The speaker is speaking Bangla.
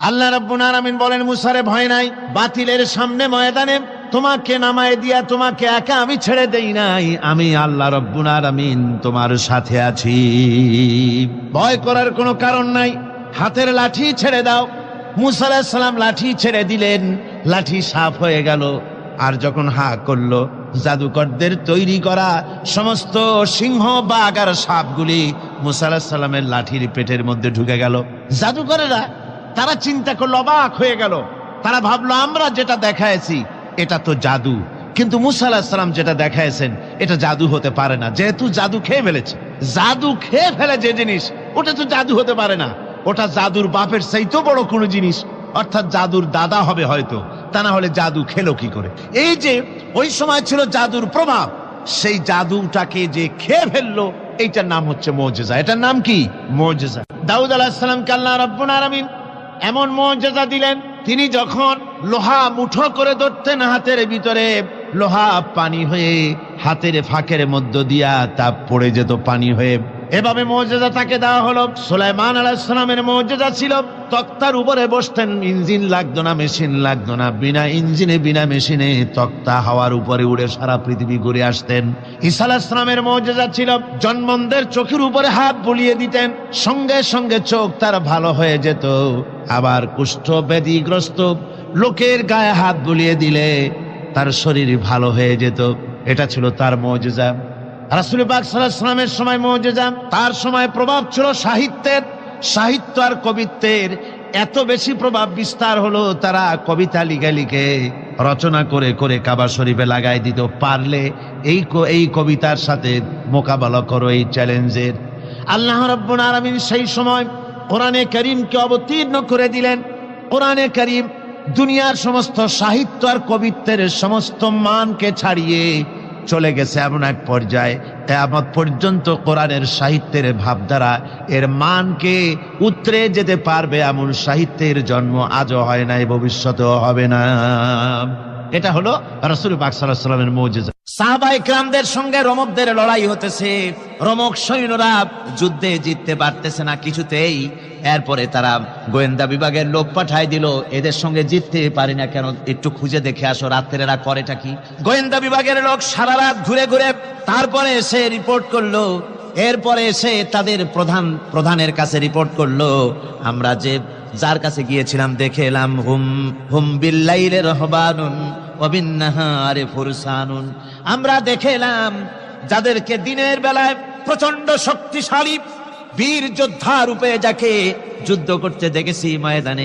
আল্লাহ রাব্বুল আলামিন বলেন, মুসারে ভয় নাই, বাতিলের সামনে ময়দানে তোমাকে নামায় দিয়া তোমাকে একা আমি ছেড়ে দেই নাই, আমি আল্লাহ রাব্বুল আলামিন তোমার সাথে আছি, ভয় করার কোনো কারণ নাই। হাতের লাঠি ছেড়ে দাও। মুসা আলাইহিস সালাম লাঠি ছেড়ে দিলেন, লাঠি সাফ হয়ে গেল। আর যখন হা করলো, জাদুকরদের তৈরি করা সমস্ত সিংহ বাঘ আর সাপগুলি মুসা আলাইহিস সালামের লাঠির পেটের মধ্যে ঢুকে গেল। জাদুকরেরা তারা চিন্তা করলো, অবাক হয়ে গেল। তারা ভাবলো আমরা যেটা দেখাইছি এটা তো জাদু, কিন্তু মুসা আলাইহিস সালাম যেটা দেখাইছেন এটা জাদু হতে পারে না, যেহেতু জাদু খেয়ে ফেলেছে। জাদু খেয়ে ফেলে যে জিনিস ওটা তো জাদু হতে পারে না, ওটা জাদুর বাপের চাইতেও বড় কোনো জিনিস, অর্থাৎ জাদুর দাদা হবে হয়তো, তা না হলে জাদু খেলো কি করে? এই যে ওই সময় ছিল জাদুর প্রভাব, সেই জাদুটাকে যে খেয়ে ফেললো, এইটার নাম হচ্ছে মুজিজা। এটার নাম কি? মুজিজা। দাউদ আলাইহিস সালামকে আল্লাহ রাব্বুল আলামিন এমন মুজিজা দিলেন, তিনি যখন লোহা মুঠো করে ধরতেন হাতের ভিতরে, লোহা পানি হয়ে হাতের ফাঁকের মধ্য দিয়া তা পড়ে যেত পানি হয়ে। এভাবে মুজিজা তাকে দেওয়া হলো। সুলাইমান আলাইহিস সালামের মুজিজা ছিল তক্তার উপরে বসতেন, ইঞ্জিন লাগতো না, মেশিন লাগতো না, বিনা ইঞ্জিনে বিনা মেশিনে তক্তা হাওয়ার উপরে উড়ে সারা পৃথিবী ঘুরে আসতেন। ঈসা আলাইহিস সালামের মুজিজা ছিল জন্মদের চোখের উপরে হাত বুলিয়ে দিতেন, সঙ্গে সঙ্গে চোখ তার ভালো হয়ে যেত। আবার কুষ্ঠ ব্যাধিগ্রস্ত লোকের গায়ে হাত বুলিয়ে দিলে তার শরীর ভালো হয়ে যেত। এটা ছিল তার মুজিজা। রাসূল পাক সাল্লাল্লাহু আলাইহি ওয়াসাল্লামের সময় মুজিজা, তার সময় প্রভাব ছিল সাহিত্যের। সাহিত্য আর কবিত্বের এত বেশি প্রভাব বিস্তার হলো, তারা কবিতা লিখে লিখে রচনা করে করে কাবা শরীফে লাগাই দিত। পারলে এই কবিতার সাথে মোকাবেলা করো এই চ্যালেঞ্জের। আল্লাহ রাব্বুল আলামিন সেই সময় কোরআনে কারীমকে অবতীর্ণ করে দিলেন। কোরআনে কারীম দুনিয়ার সমস্ত সাহিত্য আর কবিত্বের সমস্ত মানকে ছাড়িয়ে চলে গেছে এমন এক পর্যায়ে, কিয়ামত পর্যন্ত কোরআনের সাহিত্যের ভাবধারা এর মানকে উতরে যেতে পারবে এমন সাহিত্যের জন্ম আজও হয় নাই, ভবিষ্যতেও হবে না। এটা হলো রাসূল পাক সাল্লাল্লাহু আলাইহি ওয়াসাল্লামের মুজিজা। সাহাবায়ে কেরামদের সঙ্গে রোমকদের লড়াই হতেছে, রোমক সৈন্যরা যুদ্ধে জিততে পারতেছে না কিছুতেই। এরপরে তারা গোয়েন্দা বিভাগের লোক পাঠায় দিল, এদের সঙ্গে জিততে পারি না কেন, একটু খুঁজে দেখে আসো রাত্রে এরা করেটা কি। গোয়েন্দা বিভাগের লোক সারা রাত ঘুরে ঘুরে তারপরে এসে রিপোর্ট করলো। এরপরে এসে তাদের প্রধানের কাছে রিপোর্ট করলো, আমরা যার কাছে গিয়েছিলাম দেখে এলাম হুম বিল্লাইলি রাহবানুন ওয়া বিন্নাহারি ফুরসানুন, আমরা দেখে এলাম যাদেরকে দিনের বেলায় প্রচন্ড শক্তিশালী বীর যোদ্ধা রূপে যাকে যুদ্ধ করতে দেখেছি ময়দানে,